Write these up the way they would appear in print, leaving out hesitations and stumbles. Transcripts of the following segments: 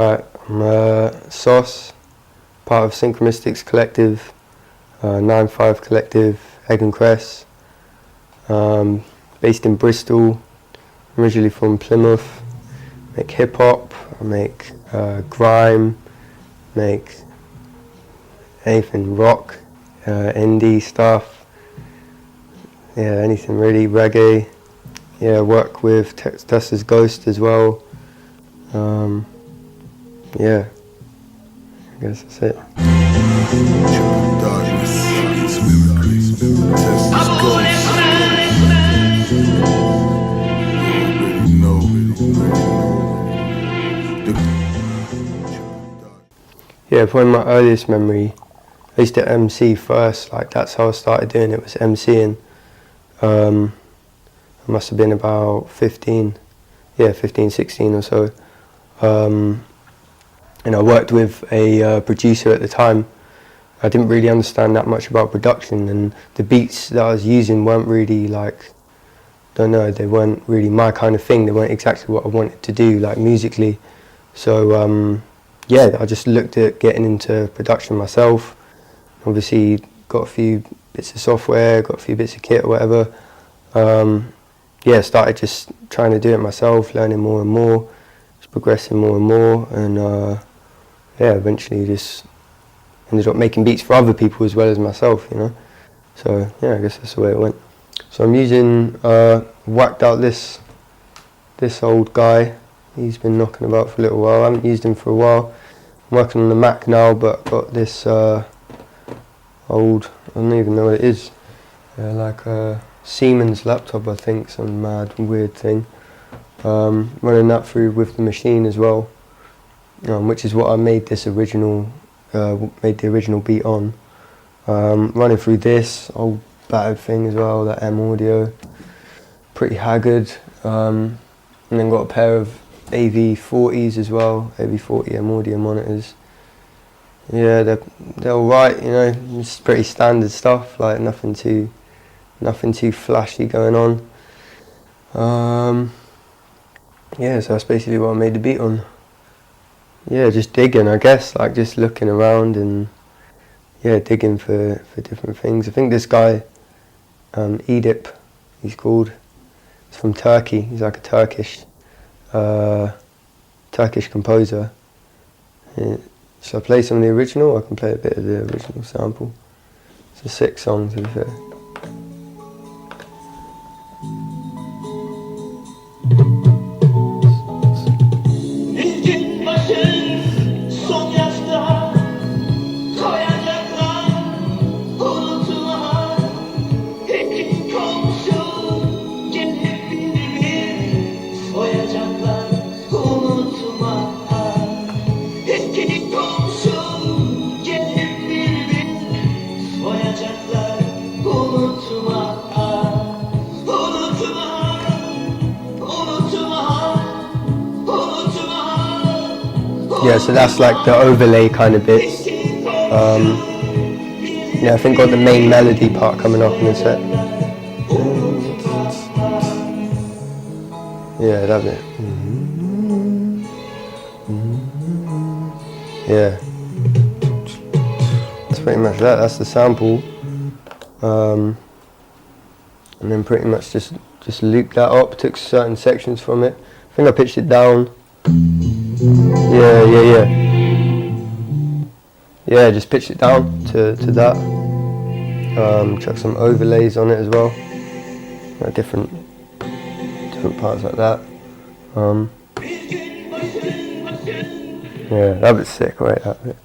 Right, I'm SOSS, part of Synchromystics Collective, 9-5 Collective, Egg and Cress, based in Bristol, originally from Plymouth. Make hip hop, I make grime, make anything rock, indie stuff, yeah, anything really, reggae. Yeah, work with Tessa's Ghost as well. Yeah, I guess that's it. Yeah, probably my earliest memory, I used to MC first, like that's how I started doing it, was MCing. I must have been about 15, 16 or so. And I worked with a producer at the time. I didn't really understand that much about production, and the beats that I was using weren't really like, don't know, they weren't really my kind of thing. They weren't exactly what I wanted to do, like musically. So yeah, I just looked at getting into production myself. Obviously got a few bits of software, got a few bits of kit or whatever. Yeah, started just trying to do it myself, learning more and more, just progressing more and more, and yeah, eventually just ended up making beats for other people as well as myself, you know. So yeah, I guess that's the way it went. So I'm using, whacked out this old guy. He's been knocking about for a little while. I haven't used him for a while. I'm working on the Mac now, but got this old, I don't even know what it is, like a Siemens laptop, I think, some mad weird thing. Running that through with the machine as well, which is what I made this original, made the original beat on. Running through this old battered thing as well, that M Audio, pretty haggard. And then got a pair of AV40s as well, AV40 M Audio monitors. Yeah, they're alright, you know, it's pretty standard stuff, like nothing too flashy going on. Yeah, so that's basically what I made the beat on. Yeah, just digging, I guess, like just looking around and yeah, digging for different things. I think this guy, Edip, he's called, he's from Turkey. He's like a Turkish composer. Yeah. Shall I play some of the original? I can play a bit of the original sample. It's a 6 song, to be fair. Yeah, so that's like the overlay kind of bits. Yeah, I think got the main melody part coming up in a sec. Yeah, that bit. Yeah. That's pretty much that, that's the sample. And then pretty much just looped that up, took certain sections from it. I think I pitched it down. Yeah, just pitched it down to that. Chuck some overlays on it as well. Different parts like that. Yeah, that bit's sick, right? That bit.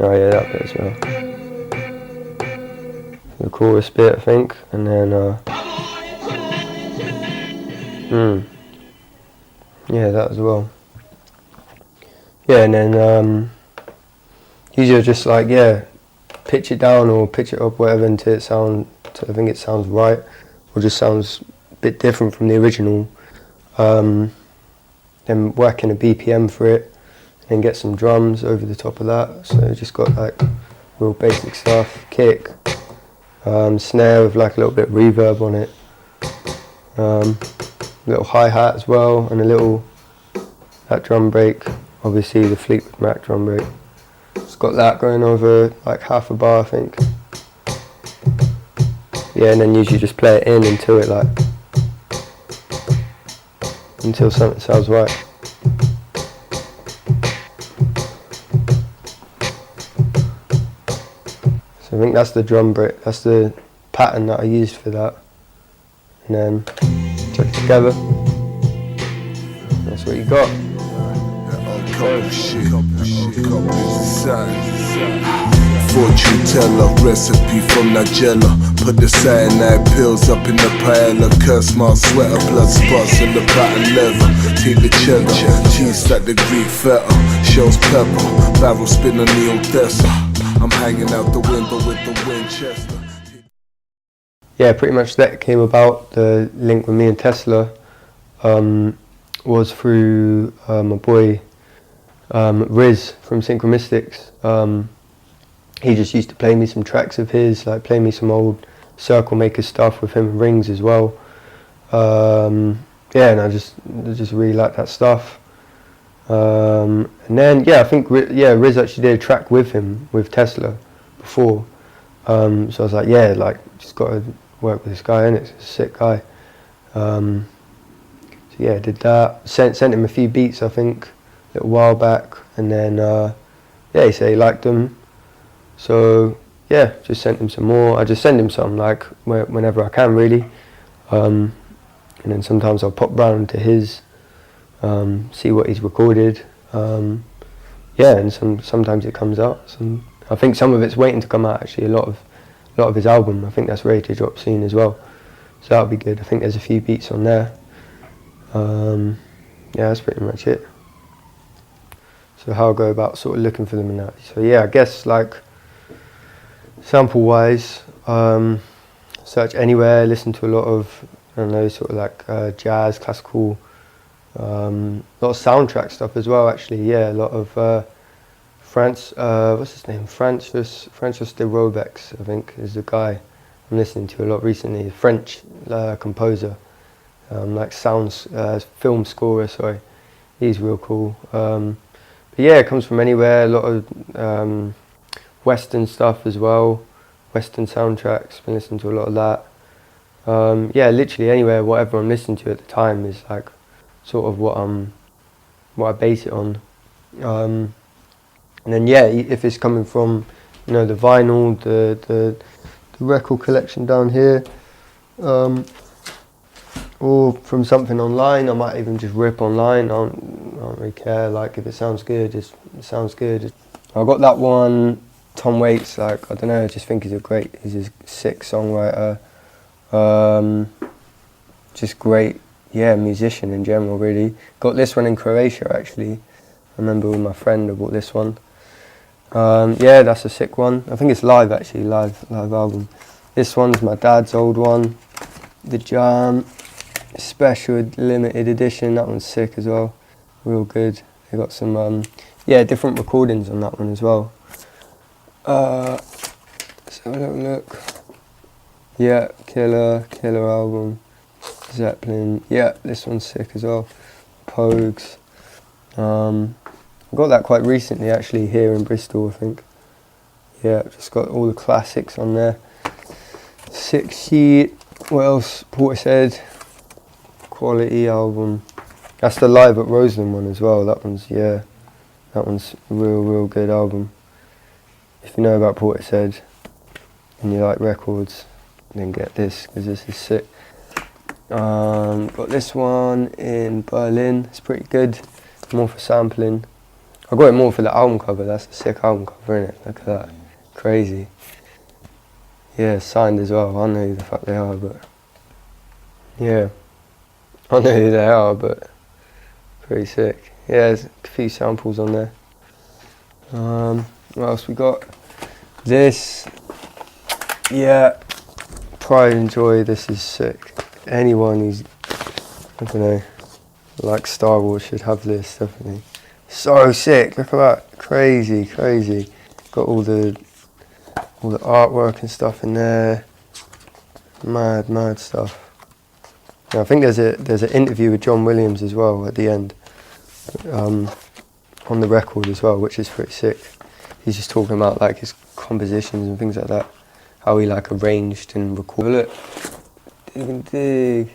Oh yeah, that bit as well. The chorus bit, I think, and then yeah, that as well. Yeah, and then usually just like, yeah, pitch it down or pitch it up, whatever, until I think it sounds right, or just sounds a bit different from the original. Then whacking a BPM for it, and get some drums over the top of that. So just got like real basic stuff, kick, snare with like a little bit of reverb on it, little hi-hat as well, and a little that drum break, obviously the Fleetwood Mac drum break. It's got that going over like half a bar, I think. Yeah, and then usually just play it in until it like, until something sounds right. So I think that's the drum break, that's the pattern that I used for that. And then chuck it together. That's what you got. Fortune teller, recipe from Nigella. Put the cyanide pills up in the paella. Curse my sweater, blood spots in the pattern leather. Take the cheddar, cheese like the Greek feta. Shells pepper, barrel spin on the Odessa. I'm hanging out the window with the Winchester. Yeah, pretty much that came about. The link with me and Tesla was through my boy Riz from Synchromystics. He just used to play me some tracks of his, like play me some old Circle Maker stuff with him and Rings as well. Yeah, and I just really like that stuff. And then yeah, I think Riz actually did a track with him with Tesla before. So I was like, yeah, like just got to work with this guy, and it's a sick guy. So yeah, did that. Sent him a few beats, I think, a little while back, and then yeah, he said he liked them. So yeah, just sent him some more. I just send him some like whenever I can, really. And then sometimes I'll pop round to his, see what he's recorded. Yeah, and sometimes it comes out. I think some of it's waiting to come out actually. A lot of his album, I think that's ready to drop soon as well. So that'll be good. I think there's a few beats on there. Yeah, that's pretty much it. So how I go about sort of looking for them and that. So yeah, I guess like sample wise, search anywhere, listen to a lot of, I don't know, sort of like jazz, classical, a lot of soundtrack stuff as well actually. Yeah, a lot of what's his name? Francis de Robex, I think, is the guy I'm listening to a lot recently. French composer, like film scorer. Sorry, he's real cool. But yeah, it comes from anywhere. A lot of Western stuff as well. Western soundtracks. Been listening to a lot of that. Yeah, literally anywhere. Whatever I'm listening to at the time is like sort of what I base it on. And then yeah, if it's coming from, you know, the vinyl, the record collection down here, or from something online, I might even just rip online. I don't really care. Like if it sounds good, it sounds good. I got that one, Tom Waits. Like I don't know, I just think he's a sick songwriter. Just great, yeah, musician in general. Really got this one in Croatia actually. I remember with my friend I bought this one. Yeah, that's a sick one. I think it's live actually, live album. This one's my dad's old one, the Jam Special Limited Edition. That one's sick as well, real good. They got some yeah, different recordings on that one as well. Let's have a little look. Yeah, killer album. Zeppelin. Yeah, this one's sick as well. Pogues. I got that quite recently actually here in Bristol, I think. Yeah, just got all the classics on there. 6 Sheet, what else? Portishead, quality album. That's the Live at Roseland one as well. That one's a real good album. If you know about Portishead and you like records, then get this, because this is sick. Got this one in Berlin. It's pretty good. More for sampling. I got it more for the album cover. That's a sick album cover, isn't it? Look at that. Crazy. Yeah, signed as well. I don't know who the fuck they are, but yeah, I know who they are, but pretty sick. Yeah, there's a few samples on there. What else we got? This, yeah, Pride and Joy. This is sick. Anyone who's, I don't know, like Star Wars should have this, definitely. So sick, look at that, crazy. Got all the artwork and stuff in there. Mad stuff. Yeah, I think there's an interview with John Williams as well at the end. on the record as well, which is pretty sick. He's just talking about like his compositions and things like that, how he like arranged and recorded. Look, dig and dig.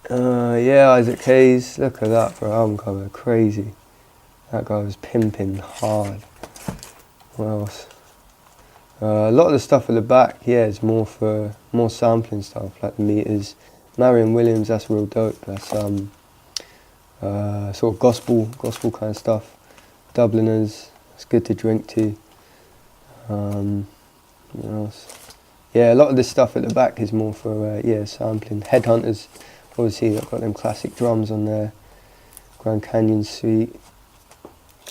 Yeah, Isaac Hayes. Look at that for album cover, crazy. That guy was pimping hard. What else? A lot of the stuff at the back, yeah, is more for more sampling stuff, like the meters. Marion Williams, that's real dope. That's sort of gospel kind of stuff. Dubliners, it's good to drink to. What else? Yeah, a lot of this stuff at the back is more for yeah, sampling. Headhunters, obviously, they've got them classic drums on there. Grand Canyon Suite,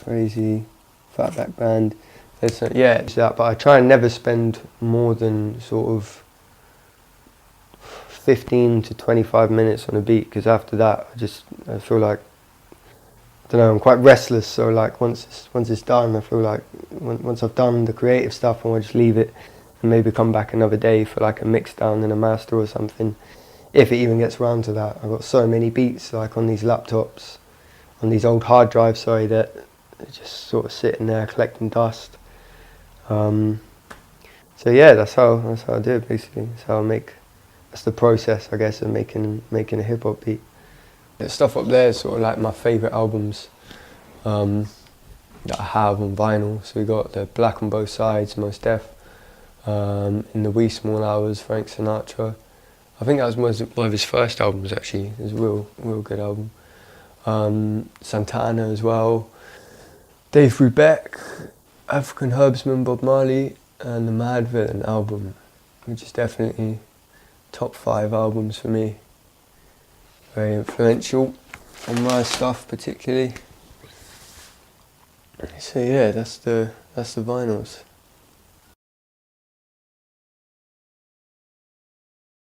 crazy. Fatback Band. Yeah, it's that, but I try and never spend more than sort of 15 to 25 minutes on a beat, because after that I feel like, I don't know, I'm quite restless, so like once it's done, I feel like once I've done the creative stuff, I want to just leave it and maybe come back another day for like a mix down and a master or something, if it even gets around to that. I've got so many beats like on these laptops, on these old hard drives, sorry, that are just sort of sitting there collecting dust. So yeah, that's how I do it basically. That's the process, I guess, of making a hip hop beat. The stuff up there is sort of like my favourite albums that I have on vinyl. So we got the Black on Both Sides, Most Def, In the Wee Small Hours, Frank Sinatra. I think that was one of his first albums actually. It was a real good album. Santana as well. Dave Brubeck, African Herbsman, Bob Marley, and the Mad Villain album, which is definitely top 5 albums for me. Very influential on my stuff particularly. So yeah, that's the vinyls.